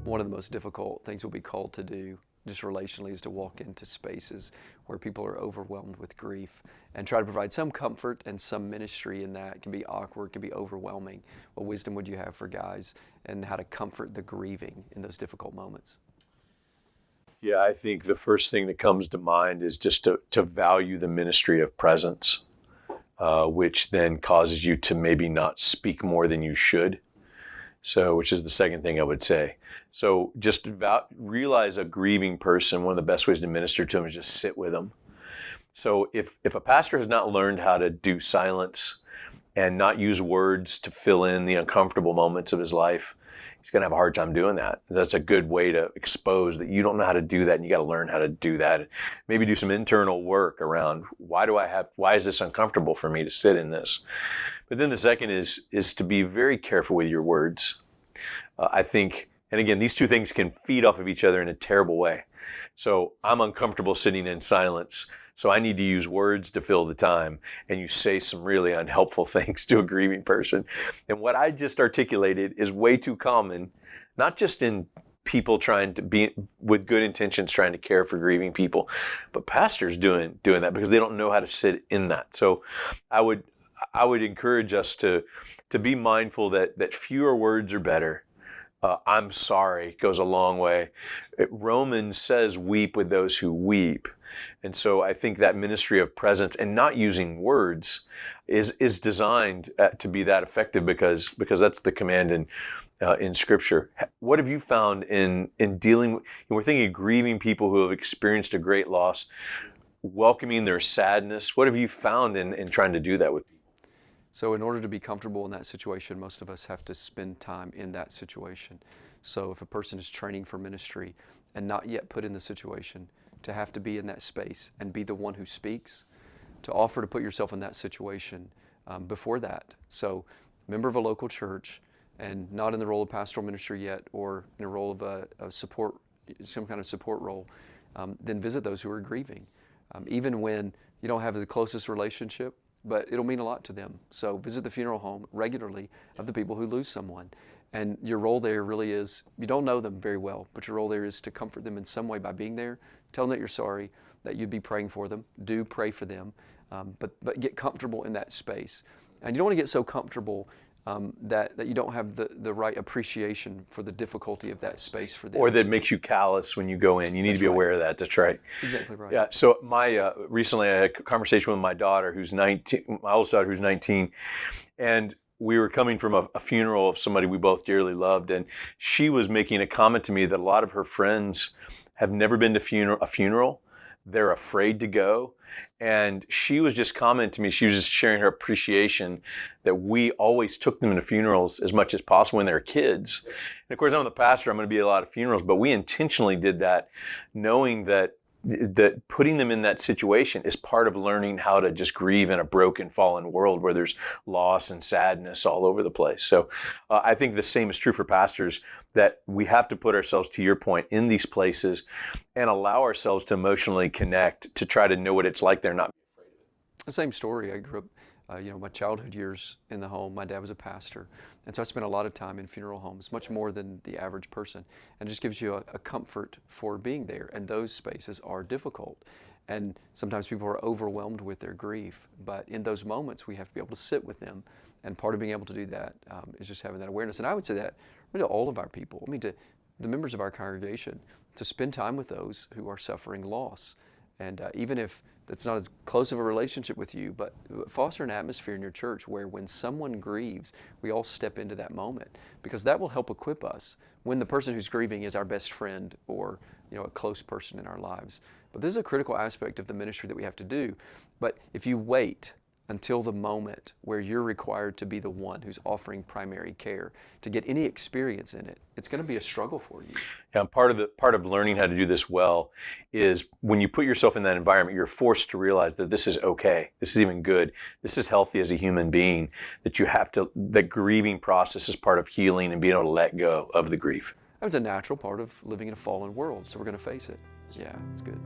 one of the most difficult things we'll be called to do just relationally is to walk into spaces where people are overwhelmed with grief and try to provide some comfort and some ministry in that. It can be awkward, it can be overwhelming. What wisdom would you have for guys and how to comfort the grieving in those difficult moments? Yeah, I think the first thing that comes to mind is just to value the ministry of presence, which then causes you to maybe not speak more than you should. So, which is the second thing I would say. So just realize a grieving person, one of the best ways to minister to them is just sit with them. So if a pastor has not learned how to do silence and not use words to fill in the uncomfortable moments of his life, he's going to have a hard time doing that. That's a good way to expose that you don't know how to do that, and you got to learn how to do that. Maybe do some internal work around why is this uncomfortable for me to sit in this? But then the second is to be very careful with your words. I think, and again, these two things can feed off of each other in a terrible way. So I'm uncomfortable sitting in silence, so I need to use words to fill the time, and you say some really unhelpful things to a grieving person. And what I just articulated is way too common, not just in people trying to be with good intentions, trying to care for grieving people, but pastors doing that because they don't know how to sit in that. So I would encourage us to be mindful that fewer words are better. I'm sorry goes a long way. Romans says weep with those who weep. And so I think that ministry of presence and not using words is designed to be that effective because that's the command in Scripture. What have you found in dealing with, we're thinking of grieving people who have experienced a great loss, welcoming their sadness. What have you found in trying to do that with people? So in order to be comfortable in that situation, most of us have to spend time in that situation. So if a person is training for ministry and not yet put in the situation, to have to be in that space and be the one who speaks, to offer to put yourself in that situation before that. So member of a local church and not in the role of pastoral ministry yet or in a role of a support, some kind of support role, then visit those who are grieving. Even when you don't have the closest relationship, but it'll mean a lot to them. So visit the funeral home regularly of the people who lose someone. And your role there really is, you don't know them very well, but your role there is to comfort them in some way by being there, tell them that you're sorry, that you'd be praying for them, do pray for them, but get comfortable in that space. And you don't want to get so comfortable that you don't have the right appreciation for the difficulty of that space for them. Or that makes you callous when you go in. You need to be aware of that. That's right. That's exactly right. Yeah. So recently I had a conversation with my daughter who's 19, my oldest daughter who's 19, and we were coming from a funeral of somebody we both dearly loved, and she was making a comment to me that a lot of her friends have never been to a funeral. They're afraid to go. And she was just commenting to me, she was just sharing her appreciation that we always took them to funerals as much as possible when they were kids. And of course, I'm the pastor, I'm going to be at a lot of funerals, but we intentionally did that knowing that putting them in that situation is part of learning how to just grieve in a broken, fallen world where there's loss and sadness all over the place. So I think the same is true for pastors, that we have to put ourselves, to your point, in these places and allow ourselves to emotionally connect, to try to know what it's like there, not be afraid of it. The same story. I grew up, my childhood years in the home. My dad was a pastor, and so I spent a lot of time in funeral homes, much more than the average person. And it just gives you a comfort for being there. And those spaces are difficult. And sometimes people are overwhelmed with their grief. But in those moments, we have to be able to sit with them. And part of being able to do that is just having that awareness. And I would say that really to all of our people, to the members of our congregation, to spend time with those who are suffering loss. And even if that's not as close of a relationship with you, but foster an atmosphere in your church where when someone grieves, we all step into that moment, because that will help equip us when the person who's grieving is our best friend or a close person in our lives. But this is a critical aspect of the ministry that we have to do. But if you wait until the moment where you're required to be the one who's offering primary care to get any experience in it, it's going to be a struggle for you. Yeah, part of learning how to do this well is when you put yourself in that environment, you're forced to realize that this is okay. This is even good. This is healthy as a human being, that grieving process is part of healing and being able to let go of the grief. That was a natural part of living in a fallen world, so we're going to face it. Yeah, it's good.